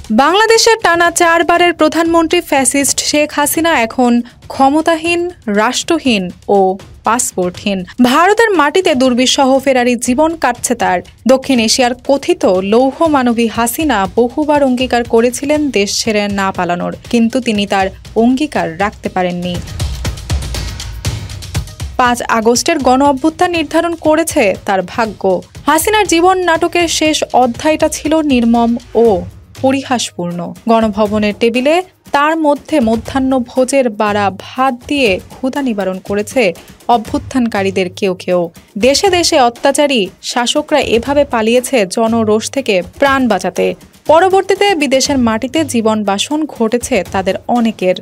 বাংলাদেশের টানা 4 বারের প্রধানমন্ত্রী ফ্যাসিস্ট শেখ হাসিনা এখন ক্ষমতাহীন, রাষ্ট্রহীন ও পাসপোর্টহীন। ভারতের মাটিতে দুর্বিষহ ফেরারি জীবন কাটছে তার। দক্ষিণ এশিয়ার কথিত লৌহ মানবী হাসিনা বহুবার অঙ্গীকার করেছিলেন দেশ ছেড়ে না পালানোর, কিন্তু তিনি তার অঙ্গীকার রাখতে পারেননি। 5 আগস্টের গণ অভ্যুত্থান নির্ধারণ করেছে তার ভাগ্য। হাসিনার জীবন নাটকের শেষ অধ্যায়টা ছিল নির্মম ও পরিহাসপূর্ণ। গণভবনের টেবিলে তার মধ্যে মধ্যাহ্ন ভোজের বাড়া ভাত দিয়ে ক্ষুধা নিবারণ করেছে অভ্যুত্থানকারীদের কেউ কেউ। দেশে দেশে অত্যাচারী শাসকরা এভাবে পালিয়েছে জনরোষ থেকে প্রাণ বাঁচাতে। পরবর্তীতে বিদেশের মাটিতে জীবন বাসন ঘটেছে তাদের অনেকের।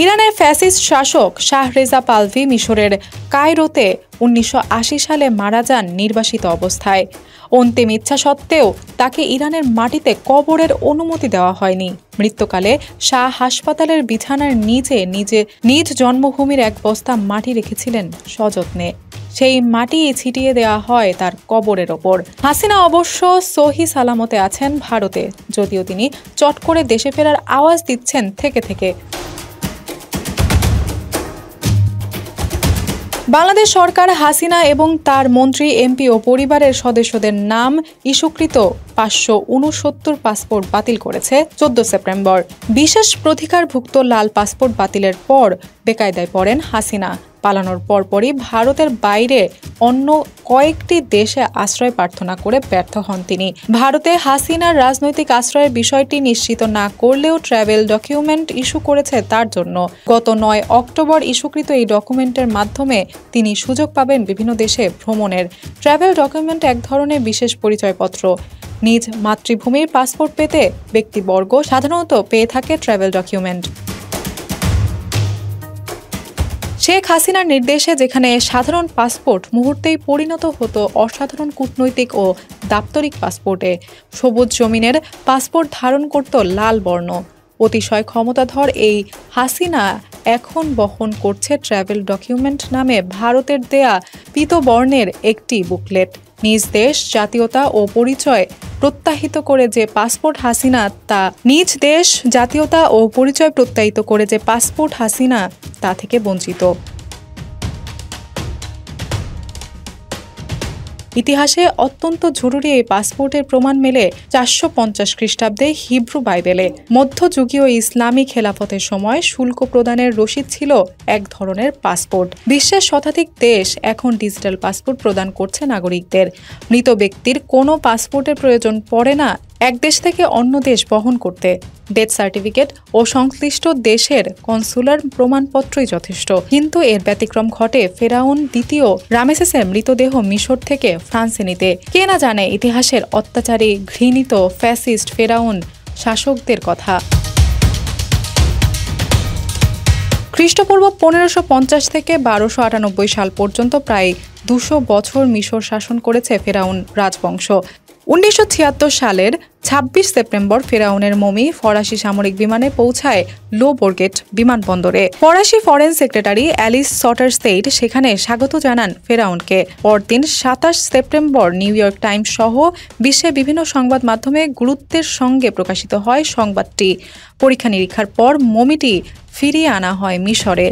ইরানের ফ্যাসিস্ট শাসক শাহ রেজা পাহলভি মিশরের কায়রোতে 1980 সালে মারা যান নির্বাসিত অবস্থায়। অন্তিম ইচ্ছা সত্ত্বেও তাকে ইরানের মাটিতে কবরের অনুমতি দেওয়া হয়নি। মৃত্যুকালে শাহ হাসপাতালের বিছানার নিজ জন্মভূমির এক বস্তা মাটি রেখেছিলেন সযত্নে। সেই মাটি ছিটিয়ে দেওয়া হয় তার কবরের ওপর। হাসিনা অবশ্য সহি সালামতে আছেন ভারতে, যদিও তিনি চট করে দেশে ফেরার আওয়াজ দিচ্ছেন থেকে থেকে। বাংলাদেশ সরকার হাসিনা এবং তার মন্ত্রী, এমপি ও পরিবারের সদস্যদের নাম ইস্যুকৃত 569 পাসপোর্ট বাতিল করেছে 14 সেপ্টেম্বর। বিশেষ প্রধিকারভুক্ত লাল পাসপোর্ট বাতিলের পর বেকায়দায় পড়েন হাসিনা। পালানোর পরপরই ভারতের বাইরে অন্য কয়েকটি দেশে আশ্রয় প্রার্থনা করে ব্যর্থ হন তিনি। ভারতে হাসিনার রাজনৈতিক আশ্রয়ের বিষয়টি নিশ্চিত না করলেও ট্রাভেল ডকুমেন্ট ইস্যু করেছে তার জন্য। গত 9 অক্টোবর ইস্যুকৃত এই ডকুমেন্টের মাধ্যমে তিনি সুযোগ পাবেন বিভিন্ন দেশে ভ্রমণের। ট্রাভেল ডকুমেন্ট এক ধরনের বিশেষ পরিচয়পত্র। নিজ মাতৃভূমির পাসপোর্ট পেতে ব্যক্তিবর্গ সাধারণত পেয়ে থাকে ট্রাভেল ডকুমেন্ট। শেখ হাসিনার নির্দেশে যেখানে সাধারণ পাসপোর্ট মুহূর্তেই পরিণত হতো অসাধারণ কূটনৈতিক ও দাপ্তরিক পাসপোর্টে, সবুজ জমিনের পাসপোর্ট ধারণ করত লাল বর্ণ। অতিশয় ক্ষমতাধর এই হাসিনা এখন বহন করছে ট্রাভেল ডকুমেন্ট নামে ভারতের দেয়া পীতবর্ণের একটি বুকলেট। নিজ দেশ, জাতীয়তা ও পরিচয় প্রত্যাহিত করে যে পাসপোর্ট হাসিনা তা থেকে বঞ্চিত। ইতিহাসে অত্যন্ত জরুরি এই পাসপোর্টের প্রমাণ মেলে 450 খ্রিস্টাব্দে হিব্রু বাইবেলে। মধ্যযুগীয় ইসলামী খেলাফতের সময় শুল্ক প্রদানের রসিদ ছিল এক ধরনের পাসপোর্ট। বিশ্বের শতাধিক দেশ এখন ডিজিটাল পাসপোর্ট প্রদান করছে নাগরিকদের। মৃত ব্যক্তির কোনো পাসপোর্টের প্রয়োজন পড়ে না এক দেশ থেকে অন্য দেশ বহন করতে। ডেথ সার্টিফিকেট ও সংশ্লিষ্ট দেশের কনসুলার প্রমাণপত্রই যথেষ্ট। কিন্তু এর ব্যতিক্রম ঘটে ফেরাউন দ্বিতীয় রামেসেসের মৃতদেহ মিশর থেকে ফ্রান্সে নিতে। কে না জানে ইতিহাসের অত্যাচারী, ঘৃণিত ফ্যাসিস্ট ফেরাউন শাসকদের কথা। খ্রিস্টপূর্ব 1550 থেকে 1298 সাল পর্যন্ত প্রায় 200 বছর মিশর শাসন করেছে ফেরাউন রাজবংশ। 1976 সালের 26 সেপ্টেম্বর ফেরাউনের মমি ফরাসি সামরিক বিমানে পৌঁছায় লো বোরগেট বিমানবন্দরে। ফরাসি ফরেন সেক্রেটারি অ্যালিস সটারসেইড সেখানে স্বাগত জানান ফেরাউনকে। পরদিন 27 সেপ্টেম্বর নিউ ইয়র্ক টাইমস সহ বিশ্বের বিভিন্ন সংবাদ মাধ্যমে গুরুত্বের সঙ্গে প্রকাশিত হয় সংবাদটি। পরীক্ষা নিরীক্ষার পর মমিটি ফিরিয়ে আনা হয় মিশরে।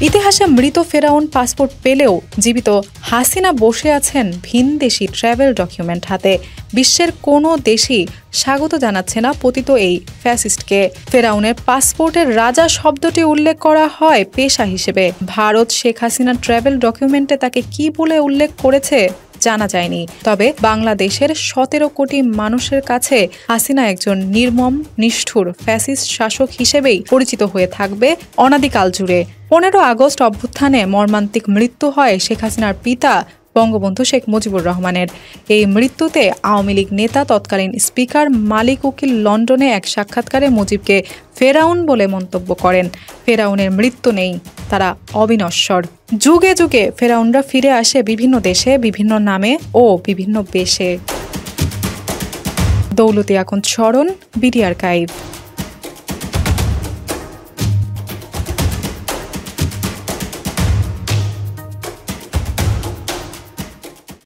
ইতিহাসে মৃত ফেরাউন পাসপোর্ট পেলেও জীবিত হাসিনা বসে আছেন ভিনদেশি ট্রাভেল ডকুমেন্ট হাতে। বিশ্বের কোনো দেশই স্বাগত জানাচ্ছে না পতিত এই ফ্যাসিস্টকে। ফেরাউনের পাসপোর্টের রাজা শব্দটি উল্লেখ করা হয় পেশা হিসেবে। ভারত শেখ হাসিনার ট্রাভেল ডকুমেন্টে তাকে কি বলে উল্লেখ করেছে জানা যায়নি। তবে বাংলাদেশের 17 কোটি মানুষের কাছে হাসিনা একজন নির্মম, নিষ্ঠুর ফ্যাসিস্ট শাসক হিসেবেই পরিচিত হয়ে থাকবে অনাদিকাল জুড়ে। 15 আগস্ট অভ্যুত্থানে মর্মান্তিক মৃত্যু হয় শেখ হাসিনার পিতা বঙ্গবন্ধু শেখ মুজিবুর রহমানের। এই মৃত্যুতে আওয়ামী লীগ নেতা তৎকালীন স্পিকার মালিক উকিল লন্ডনে এক সাক্ষাৎকারে মুজিবকে ফেরাউন বলে মন্তব্য করেন। ফেরাউনের মৃত্যু নেই, তারা অবিনশ্বর। যুগে যুগে ফেরাউনরা ফিরে আসে বিভিন্ন দেশে, বিভিন্ন নামে ও বিভিন্ন বেশে। দৌলতী আখন্দ স্মরণ, বিডি আর্কাইভ।